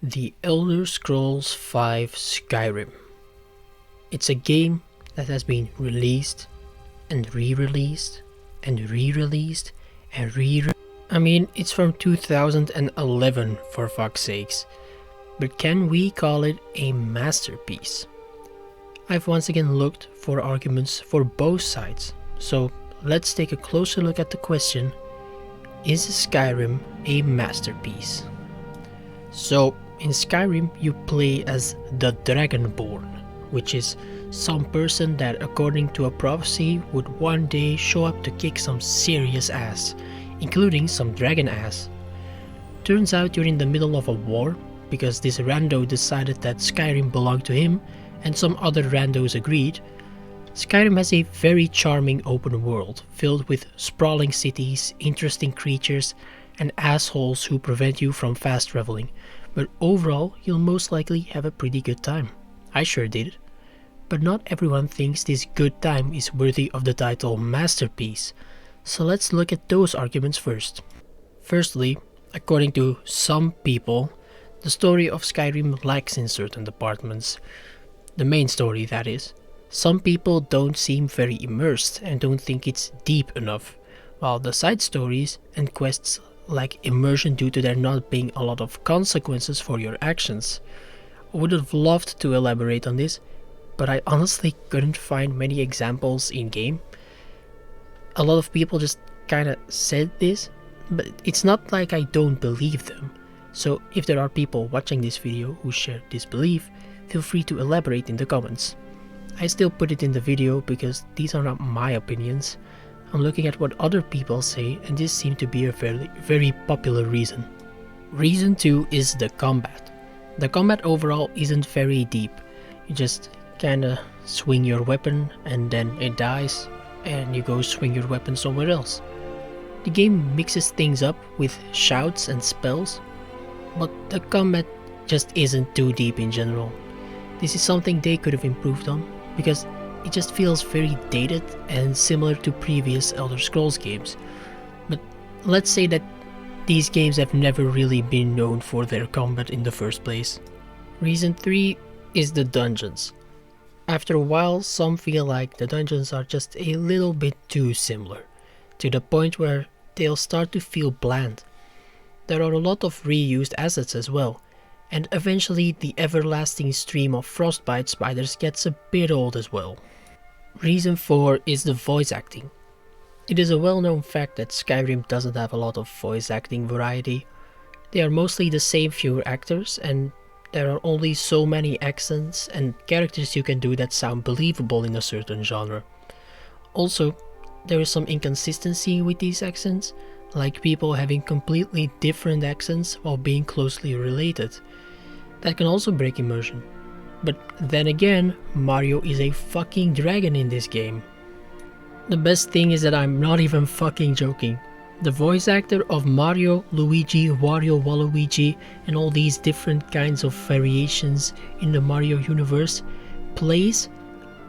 The Elder Scrolls V Skyrim. It's a game that has been released and re-released and re-released and re-released. I mean, it's from 2011 for fuck's sakes. But can we call it a masterpiece? I've once again looked for arguments for both sides. So let's take a closer look at the question, is Skyrim a masterpiece? So, in Skyrim you play as the Dragonborn, which is some person that according to a prophecy would one day show up to kick some serious ass, including some dragon ass. Turns out you're in the middle of a war, because this rando decided that Skyrim belonged to him and some other randos agreed. Skyrim has a very charming open world, filled with sprawling cities, interesting creatures, and assholes who prevent you from fast traveling. But overall, you'll most likely have a pretty good time. I sure did. But not everyone thinks this good time is worthy of the title masterpiece. So let's look at those arguments first. Firstly, according to some people, the story of Skyrim lacks in certain departments. The main story, that is. Some people don't seem very immersed and don't think it's deep enough, while the side stories and quests lack immersion due to there not being a lot of consequences for your actions. I would have loved to elaborate on this, but I honestly couldn't find many examples in game. A lot of people just kinda said this, but it's not like I don't believe them. So if there are people watching this video who share this belief, feel free to elaborate in the comments. I still put it in the video because these are not my opinions. I'm looking at what other people say, and this seemed to be a very popular reason. Reason 2 is the combat. The combat overall isn't very deep. You just kinda swing your weapon and then it dies and you go swing your weapon somewhere else. The game mixes things up with shouts and spells, but the combat just isn't too deep in general. This is something they could have improved on, because it just feels very dated and similar to previous Elder Scrolls games. But let's say that these games have never really been known for their combat in the first place. Reason 3 is the dungeons. After a while, some feel like the dungeons are just a little bit too similar, to the point where they'll start to feel bland. There are a lot of reused assets as well, and eventually the everlasting stream of frostbite spiders gets a bit old as well. Reason 4 is the voice acting. It is a well-known fact that Skyrim doesn't have a lot of voice acting variety. They are mostly the same few actors, and there are only so many accents and characters you can do that sound believable in a certain genre. Also, there is some inconsistency with these accents, like people having completely different accents while being closely related. That can also break immersion. But then again, Mario is a fucking dragon in this game. The best thing is that I'm not even fucking joking. The voice actor of Mario, Luigi, Wario, Waluigi, and all these different kinds of variations in the Mario universe plays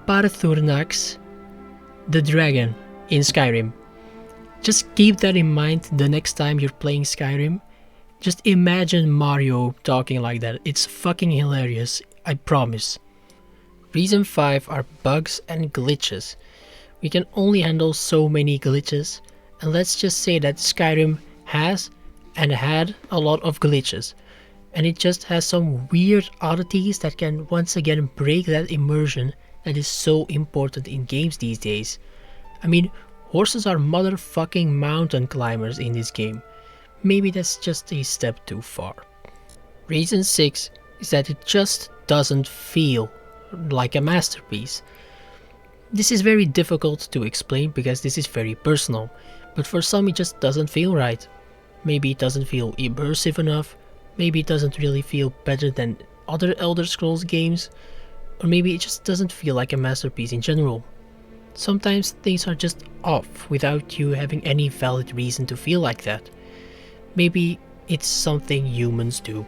Parthurnax, the dragon, in Skyrim. Just keep that in mind the next time you're playing Skyrim. Just imagine Mario talking like that. It's fucking hilarious, I promise. Reason 5 are bugs and glitches. We can only handle so many glitches, and let's just say that Skyrim has and had a lot of glitches, and it just has some weird oddities that can once again break that immersion that is so important in games these days. I mean, horses are motherfucking mountain climbers in this game. Maybe that's just a step too far. Reason 6 is that it just doesn't feel like a masterpiece. This is very difficult to explain because this is very personal, but for some it just doesn't feel right. Maybe it doesn't feel immersive enough, maybe it doesn't really feel better than other Elder Scrolls games, or maybe it just doesn't feel like a masterpiece in general. Sometimes things are just off without you having any valid reason to feel like that. Maybe it's something humans do.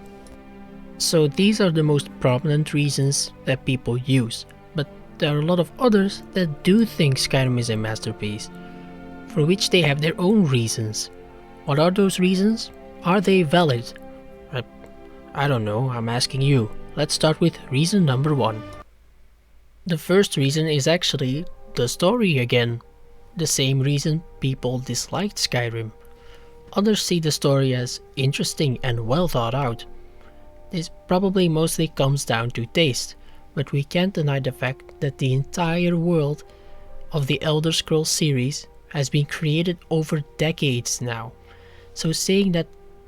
So these are the most prominent reasons that people use, but there are a lot of others that do think Skyrim is a masterpiece, for which they have their own reasons. What are those reasons? Are they valid? I don't know, I'm asking you. Let's start with reason number 1. The first reason is actually the story again. The same reason people disliked Skyrim. Others see the story as interesting and well thought out. This probably mostly comes down to taste, but we can't deny the fact that the entire world of the Elder Scrolls series has been created over decades now. So saying that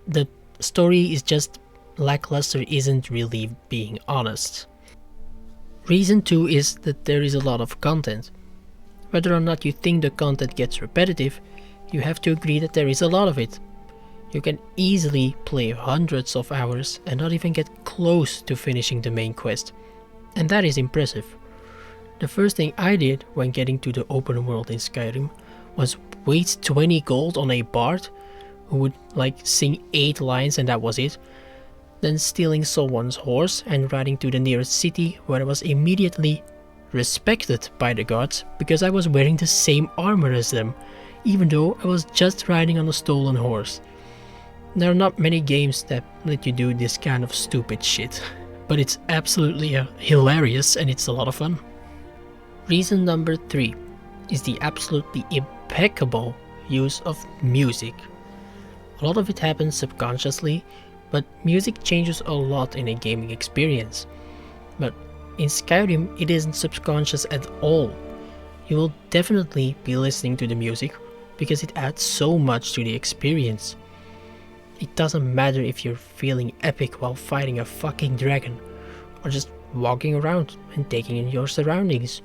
the story is just lackluster isn't really being honest. Reason 2 is that there is a lot of content. Whether or not you think the content gets repetitive, you have to agree that there is a lot of it. You can easily play hundreds of hours and not even get close to finishing the main quest. And that is impressive. The first thing I did when getting to the open world in Skyrim was waste 20 gold on a bard who would sing 8 lines and that was it. Then stealing someone's horse and riding to the nearest city where I was immediately respected by the gods because I was wearing the same armor as them, even though I was just riding on a stolen horse. There are not many games that let you do this kind of stupid shit, but it's absolutely hilarious and it's a lot of fun. Reason number 3 is the absolutely impeccable use of music. A lot of it happens subconsciously, but music changes a lot in a gaming experience. But in Skyrim it isn't subconscious at all. You will definitely be listening to the music because it adds so much to the experience. It doesn't matter if you're feeling epic while fighting a fucking dragon or just walking around and taking in your surroundings.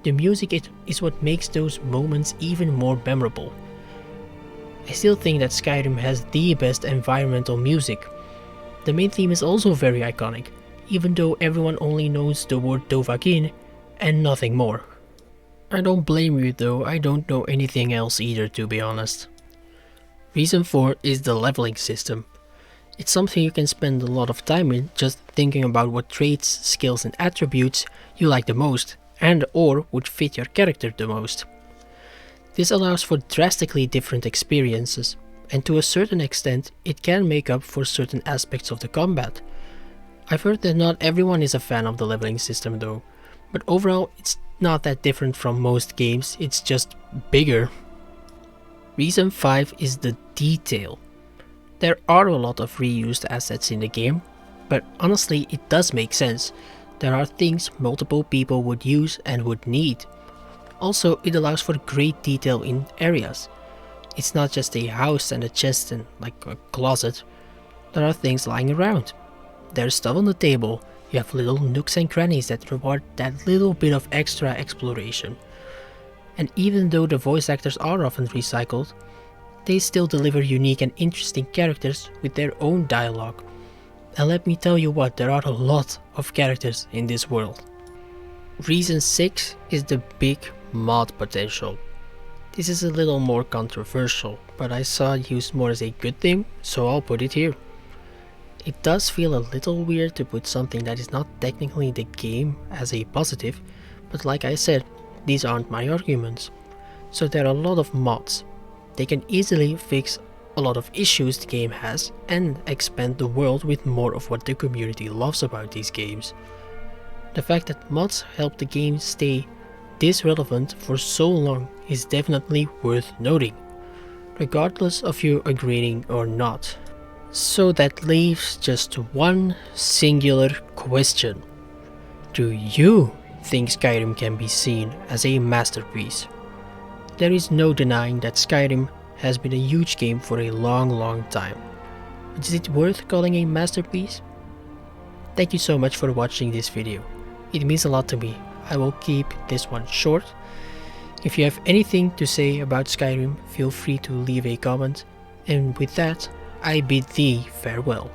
The music is what makes those moments even more memorable. I still think that Skyrim has the best environmental music. The main theme is also very iconic, even though everyone only knows the word Dovahkiin and nothing more. I don't blame you though, I don't know anything else either, to be honest. Reason 4 is the leveling system. It's something you can spend a lot of time in just thinking about what traits, skills and attributes you like the most and or would fit your character the most. This allows for drastically different experiences, and to a certain extent it can make up for certain aspects of the combat. I've heard that not everyone is a fan of the leveling system though, but overall it's not that different from most games, it's just bigger. Reason 5 is the detail. There are a lot of reused assets in the game, but honestly it does make sense. There are things multiple people would use and would need. Also, it allows for great detail in areas. It's not just a house and a chest and like a closet. There are things lying around. There's stuff on the table. You have little nooks and crannies that reward that little bit of extra exploration. And even though the voice actors are often recycled, they still deliver unique and interesting characters with their own dialogue. And let me tell you what, there are a lot of characters in this world. Reason 6 is the big mod potential. This is a little more controversial, but I saw it used more as a good thing, so I'll put it here. It does feel a little weird to put something that is not technically the game as a positive, but like I said, these aren't my arguments. So there are a lot of mods. They can easily fix a lot of issues the game has and expand the world with more of what the community loves about these games. The fact that mods help the game stay this relevant for so long is definitely worth noting, regardless of you agreeing or not. So that leaves just one singular question. Do you think Skyrim can be seen as a masterpiece? There is no denying that Skyrim has been a huge game for a long time. But is it worth calling a masterpiece? Thank you so much for watching this video. It means a lot to me. I will keep this one short. If you have anything to say about Skyrim, feel free to leave a comment. And with that, I bid thee farewell.